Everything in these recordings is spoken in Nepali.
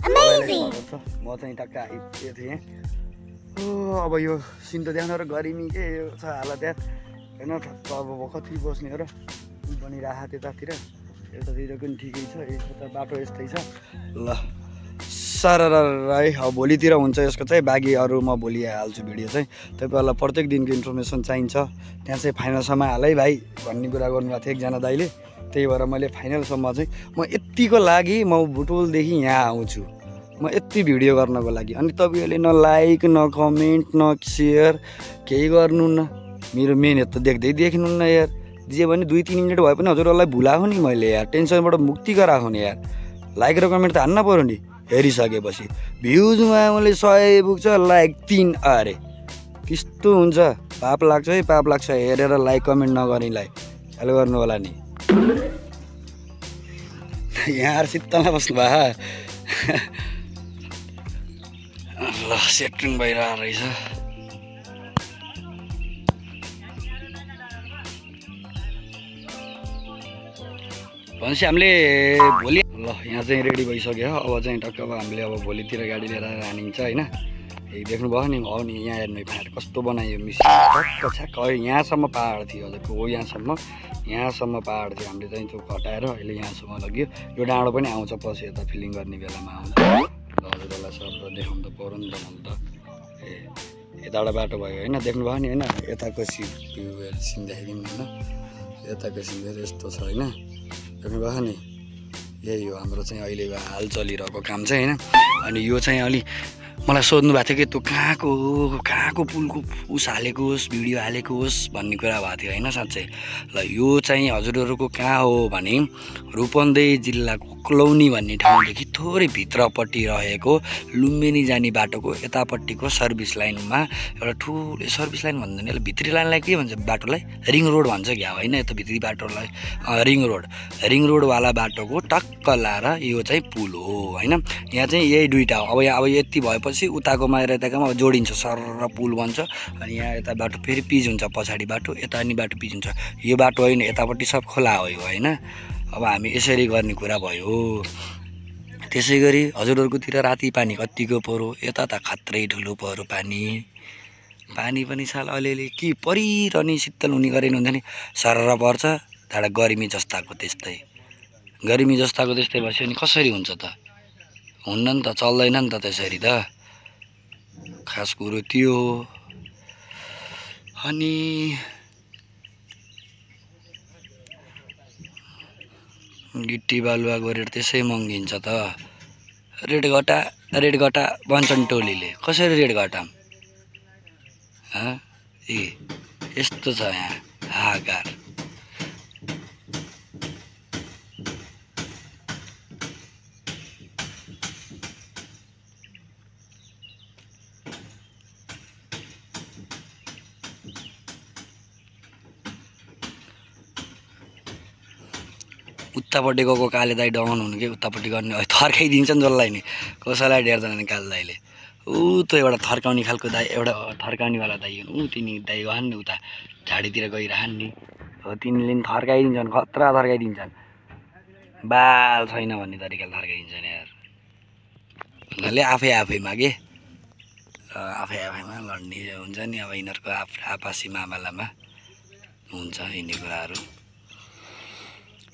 Amazing. म चाहिँ टक्क आइपुगेको थिएँ। अब यो सिन त देख्न र गर्मी के छ हालत यार होइन। ठक्क अब कति बस्ने हो र पनि राख त्यतातिर यतातिर पनि ठिकै छ। यता बाटो यस्तै छ ल सारा है। अब भोलितिर हुन्छ यसको चाहिँ बाँकी अरू म भोलि हाल्छु भिडियो चाहिँ। तपाईँहरूलाई प्रत्येक दिनको इन्फर्मेसन चाहिन्छ त्यहाँ चाहिँ फाइनलसम्म हाल है भाइ भन्ने कुरा गर्नुभएको थियो एकजना दाइले। त्यही भएर मैले फाइनलसम्म चाहिँ म यतिको लागि म बुटोलदेखि यहाँ आउँछु म यति भिडियो गर्नको लागि। अनि तपाईँहरूले न लाइक न कमेन्ट न सेयर केही गर्नु न। मेरो मेहनत त देख्दै देख्नु न यार। जे भने 2-3 मिनट भए पनि हजुरहरूलाई भुलाएको नि मैले यार। टेन्सनबाट मुक्ति गराएको नि यार। लाइक र कमेन्ट त हान्न पऱ्यो नि। हेरिसकेपछि भ्युजमा मैले 100 पुग्छ लाइक 3 अरे त्यस्तो हुन्छ। पाप लाग्छ है पाप लाग्छ हेरेर लाइक कमेन्ट नगर्नेलाई हेलो गर्नु होला नि। यहाँ शीतलमा बस्नु भए ल सेटिङ भइरहेको रहेछ। भनेपछि हामीले भोलि ल यहाँ चाहिँ रेडी भइसक्यो। अब चाहिँ टक्क अब हामीले अब भोलितिर गाडी लिएर हानिन्छ होइन। यही देख्नुभयो नि हो नि यहाँ हेर्नु पहाड कस्तो बनायो मिसिन टक्क छ्याक्क यहाँसम्म पहाड थियो हजुरको हो यहाँसम्म पहाड थियो। हामीले चाहिँ त्यो घटाएर अहिले यहाँसम्म लग्यो। यो डाँडो पनि आउँछ पछि यता फिलिङ गर्ने बेलामा आउँछ। हजुरहरूलाई सब देखाउनु त पऱ्यो नि त मैले त। ए यताबाट बाटो भयो होइन देख्नुभयो नि होइन। यताको सिन देखाइदिउँ होइन। यताको सिन यस्तो छ होइन देख्नुभयो नि। यही हो हाम्रो चाहिँ अहिलेको हाल चलिरहेको काम चाहिँ होइन। अनि यो चाहिँ अलि मलाई सोध्नु भएको थियो कि त्यो कहाँको पुलको उस हालेको होस् भिडियो हालेको होस् भन्ने कुरा भएको थियो होइन साँच्चै। ल यो चाहिँ हजुरहरूको कहाँ हो भने रूपन्देही जिल्लाको कलौनी भन्ने ठाउँदेखि थोरै भित्रपट्टि रहेको लुम्बिनी जाने बाटोको यतापट्टिको सर्भिस लाइनमा एउटा ठुलो सर्भिस लाइन भन्दैन यसलाई भित्री लाइनलाई के भन्छ बाटोलाई रिङ रोड भन्छ क्या होइन। यता भित्री बाटोलाई रिङ रोडवाला बाटोको टक्क लाएर यो चाहिँ पुल हो होइन। यहाँ चाहिँ यही दुईवटा हो। अब यति भएपछि उताकोमा र यताकोमा जोडिन्छ सर र पुल बन्छ। अनि यहाँ यता बाटो फेरि पिच हुन्छ पछाडि बाटो यता नि बाटो पिच हुन्छ। यो बाटो होइन यतापट्टि सब खोला हो यो होइन। अब हामी यसरी गर्ने कुरा भयो। त्यसै गरी हजुरहरूकोतिर राति पानी कतिको पऱ्यो यता त खत्रै ठुलो पऱ्यो पानी पनि साल अलिअलि के परिरहने शीतल हुने गरेन हुन्छ नि सरर पर्छ। त्यहाँबाट गर्मी जस्ताको त्यस्तै भएपछि अनि कसरी हुन्छ त हुन्न नि त चल्दैन नि त त्यसरी त। खास कुरो त्यो हो। अनि गिट्टी बालुवा गरेर त्यसै मँगिन्छ त। रेड घटा भन्छन् टोलीले कसरी रेड घटाम ए यस्तो छ यहाँ हाहाकार। उतापट्टि गएको काले दाई डाउन हुनु कि उतापट्टि गर्ने थर्काइदिन्छन् जसलाई नि कसैलाई डेर्दैन नि काले दाईले। ऊ त एउटा थर्काउने खालको दाई एउटा थर्काउनेवाला दाई ऊ तिनी दाई गएन नि उता झाडीतिर गइरहन् नि हो तिनीले नि थर्काइदिन्छन् खतरा थर्काइदिन्छन्। बाल छैन भन्ने तरिकाले थर्काइदिन्छन् यार। उनीहरूले आफैमा के आफैमा लड्ने हुन्छ नि। अब यिनीहरूको आपसी मामलामा हुन्छ यिनी कुराहरू।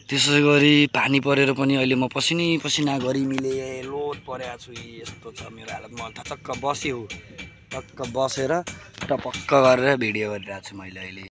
त्यसै गरी पानी परेर पनि अहिले म पसिना गरिमीले लोड परेको छु। यस्तो छ मेरो हालत। म टक्क बसेर टपक्क गरेर भिडियो गरिरहेको छु मैले अहिले।